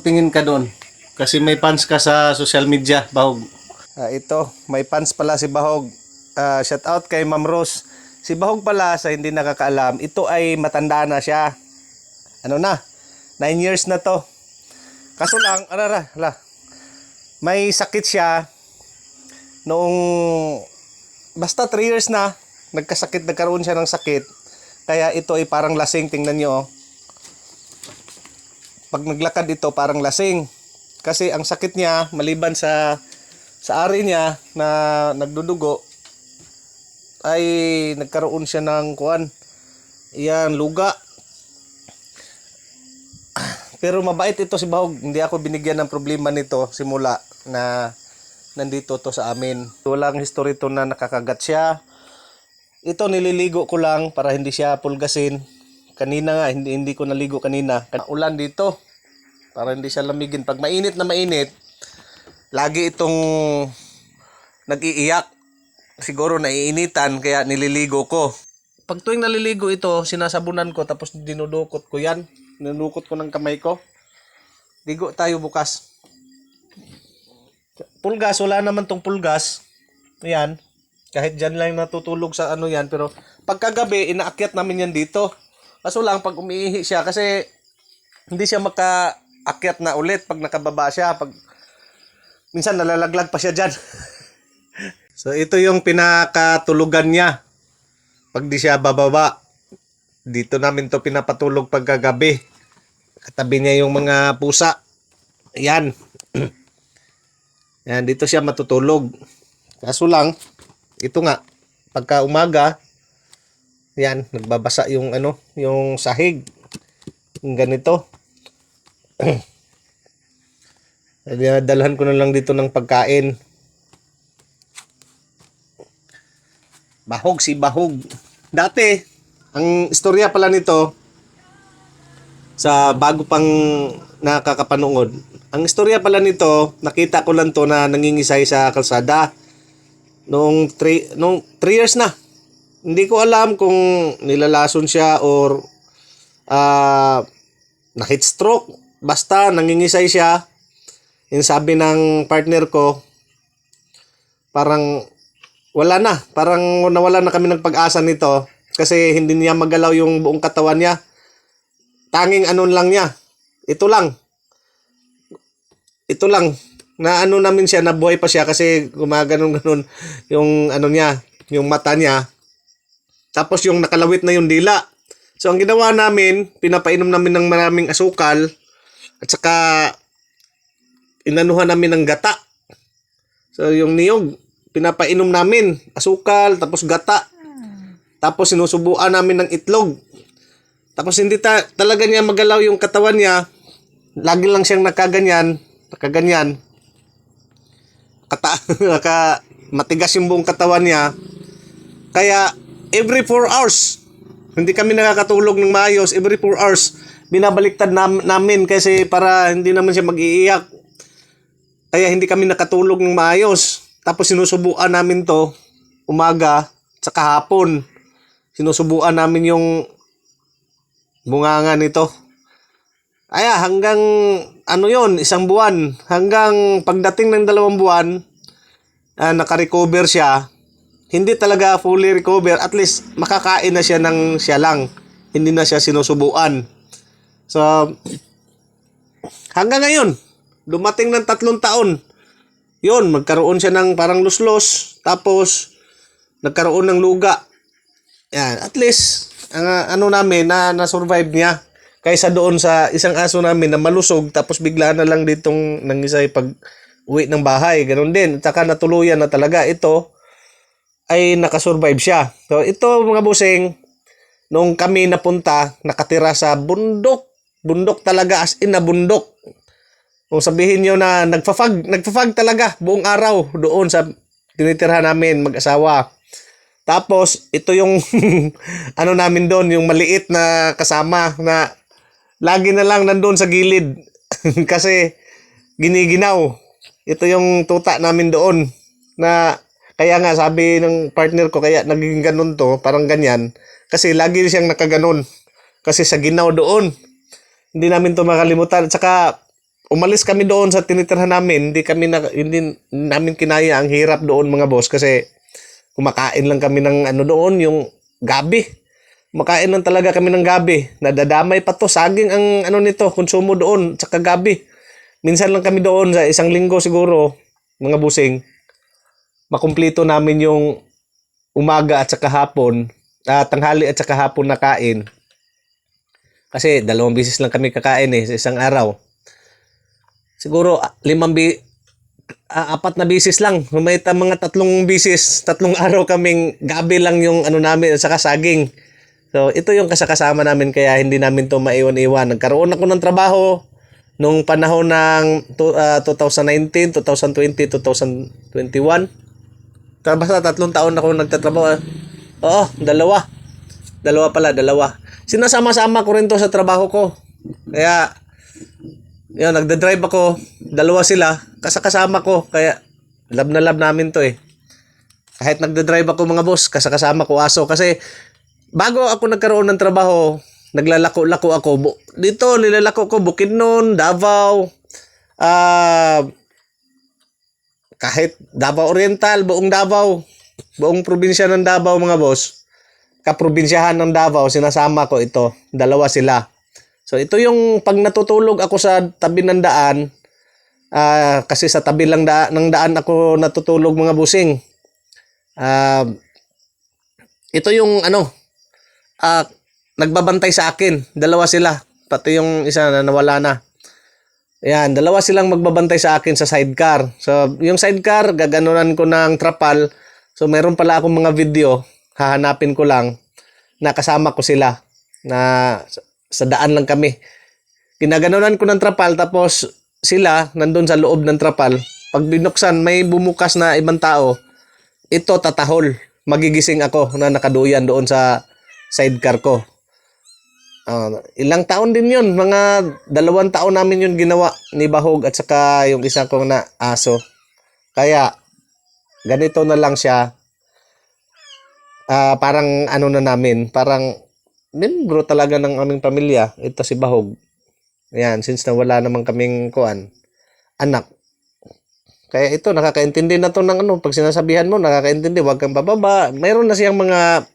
tumingin ka doon. Kasi may fans ka sa social media, Bahog. Ito, may fans pala si Bahog. Shout out kay Ma'am Rose. Si Bahog pala, sa hindi nakakaalam, ito ay matanda na siya. Ano na? 9 years na to. Kaso lang, may sakit siya noong, basta 3 years na, nagkaroon siya ng sakit. Kaya ito ay parang lasing, tingnan nyo. Pag naglakad ito, parang lasing. Kasi ang sakit niya, maliban sa ari niya na nagdudugo, ay nagkaroon siya ng luga. Pero mabait ito si Bahog. Hindi ako binigyan ng problema nito simula na nandito to sa amin. Walang history to na nakakagat siya. Ito nililigo ko lang para hindi siya pulgasin. Kanina nga, hindi ko naligo kanina. Ulan dito para hindi siya lamigin. Pag mainit na mainit, lagi itong nag-iiyak. Siguro naiinitan kaya nililigo ko. Pag tuwing naliligo ito, sinasabunan ko tapos dinudukot ko yan. Dinudukot ko ng kamay ko. Ligo tayo bukas. Pulgas, wala naman tong pulgas. Ayan. Kahit dyan lang natutulog sa ano yan. Pero pagkagabi, inaakyat namin yan dito. Kaso lang, pag umiihi siya, kasi hindi siya makaakyat na ulit pag nakababa siya. Minsan nalalaglag pa siya dyan. So ito yung pinakatulugan niya. Pag di siya bababa, dito namin to pinapatulog pagkagabi. Katabi niya yung mga pusa. Ayan. Yan, dito siya matutulog. Kaso lang, ito nga, pagka umaga, yan, nagbabasa yung yung sahig. Yung ganito. Dalhan ko na lang dito ng pagkain. Bahog si Bahog. Dati, ang istorya pala nito, sa bago pang nakakapanood, ang istorya pala nito, nakita ko lang to na nangingisay sa kalsada. Noong 3 years na. Hindi ko alam kung nilalason siya or na-heat stroke. Basta nangingisay siya. Yung sabi ng partner ko, parang wala na. Parang nawala na kami ng pag-asa nito. Kasi hindi niya magalaw yung buong katawan niya. Tanging lang niya. Ito lang. Na namin siya, nabuhay pa siya kasi gumaganon-ganon yung niya, yung mata niya. Tapos yung nakalawit na yung dila. So ang ginawa namin, pinapainom namin ng maraming asukal at saka inanuhan namin ng gata. So yung niyog, pinapainom namin asukal tapos gata. Tapos sinusubuan namin ng itlog. Tapos hindi talaga niya magalaw yung katawan niya. Lagi lang siyang nakaganyan. Matigas yung buong katawan niya. Kaya every 4 hours, hindi kami nakakatulog ng maayos. Every 4 hours, binabaliktad namin kasi para hindi naman siya mag-iiyak. Kaya hindi kami nakatulog ng maayos. Tapos sinusubuan namin to umaga at hapon. Sinusubuan namin yung bunganga nito. Hanggang 1 buwan. Hanggang pagdating ng 2 buwan, naka-recover siya. Hindi talaga fully recover. At least makakain na siya ng siya lang. Hindi na siya sinusubuan. So, hanggang ngayon, dumating ng 3 taon. Yun, magkaroon siya ng parang luslos. Tapos, nagkaroon ng luga. Yan, at least, namin na-survive niya. Kaysa doon sa isang aso namin na malusog tapos bigla na lang ditong nangisay pag uwi ng bahay. Ganun din. At saka natuluyan na talaga. Ito ay nakasurvive siya. So ito mga busing, nung kami napunta, nakatira sa bundok. Bundok talaga, as in na bundok. Kung sabihin nyo na nagfafag talaga buong araw doon sa tinitirhan namin mag-asawa. Tapos ito yung namin doon, yung maliit na kasama na lagi na lang nandun sa gilid kasi giniginaw. Ito yung tuta namin doon na kaya nga sabi ng partner ko kaya naging ganun to, parang ganyan. Kasi lagi siyang nakaganon. Kasi sa ginaw doon. Hindi namin to makalimutan. At saka umalis kami doon sa tinitirhan namin, hindi namin kinaya ang hirap doon mga boss kasi kumakain lang kami ng ano doon, yung gabi. Kumakain lang talaga kami ng gabi. Nadadamay pa to, saging ang ano nito, konsumo doon, tsaka gabi. Minsan lang kami doon sa isang linggo siguro, mga busing. Makumpleto namin yung umaga at saka hapon, tanghali at saka hapon na kain. Kasi 2 beses lang kami kakain sa isang araw. Siguro 4 na bisis lang. May mga 3 bisis, 3 araw kaming gabi lang yung ano namin sa saging. So ito yung kasama namin kaya hindi namin to maiwan-iwan. Nagkaroon ako ng trabaho nung panahon ng 2019, 2020, 2021. Basta 3 taon ako nagtatrabaho. Oo, 2. 2 pala. Sinasama-sama ko rin to sa trabaho ko. Kaya yun, nagda-drive ako, 2 sila, kasama ko, kaya love na love namin to Kahit nagda-drive ako mga boss, kasama ko aso, kasi bago ako nagkaroon ng trabaho, naglalako-lako ako. Dito, nilalako ko, Bukidnon, Davao, kahit Davao Oriental, buong probinsya ng Davao mga boss, kaprobinsyahan ng Davao, sinasama ko ito, 2 sila. So ito yung pag natutulog ako sa tabi ng daan, kasi sa tabi lang ng daan ako natutulog mga busing. Ito yung nagbabantay sa akin, 2 sila, pati yung isa na nawala na. Ayan, 2 silang magbabantay sa akin sa sidecar. So yung sidecar, gaganunan ko ng trapal. So meron pala akong mga video, hahanapin ko lang, na kasama ko sila, na sa daan lang kami. Ginaganunan ko ng trapal tapos sila nandun sa loob ng trapal. Pag binuksan, may bumukas na ibang tao. Ito tatahol. Magigising ako na nakaduyan doon sa sidecar ko. Ilang taon din yun. Mga 2 taon namin yun ginawa ni Bahog at saka yung isa kong na aso. Kaya ganito na lang siya. Parang ano na namin, parang membro talaga ng aming pamilya. Ito si Bahog. Ayan, since nawala naman kaming anak. Kaya ito, nakakaintindi na to ng pag sinasabihan mo, nakakaintindi, wag kang bababa. Mayroon na siyang mga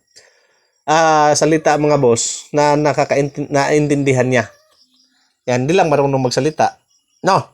salita mga boss na naintindihan niya. Yan, hindi lang marunong magsalita. No?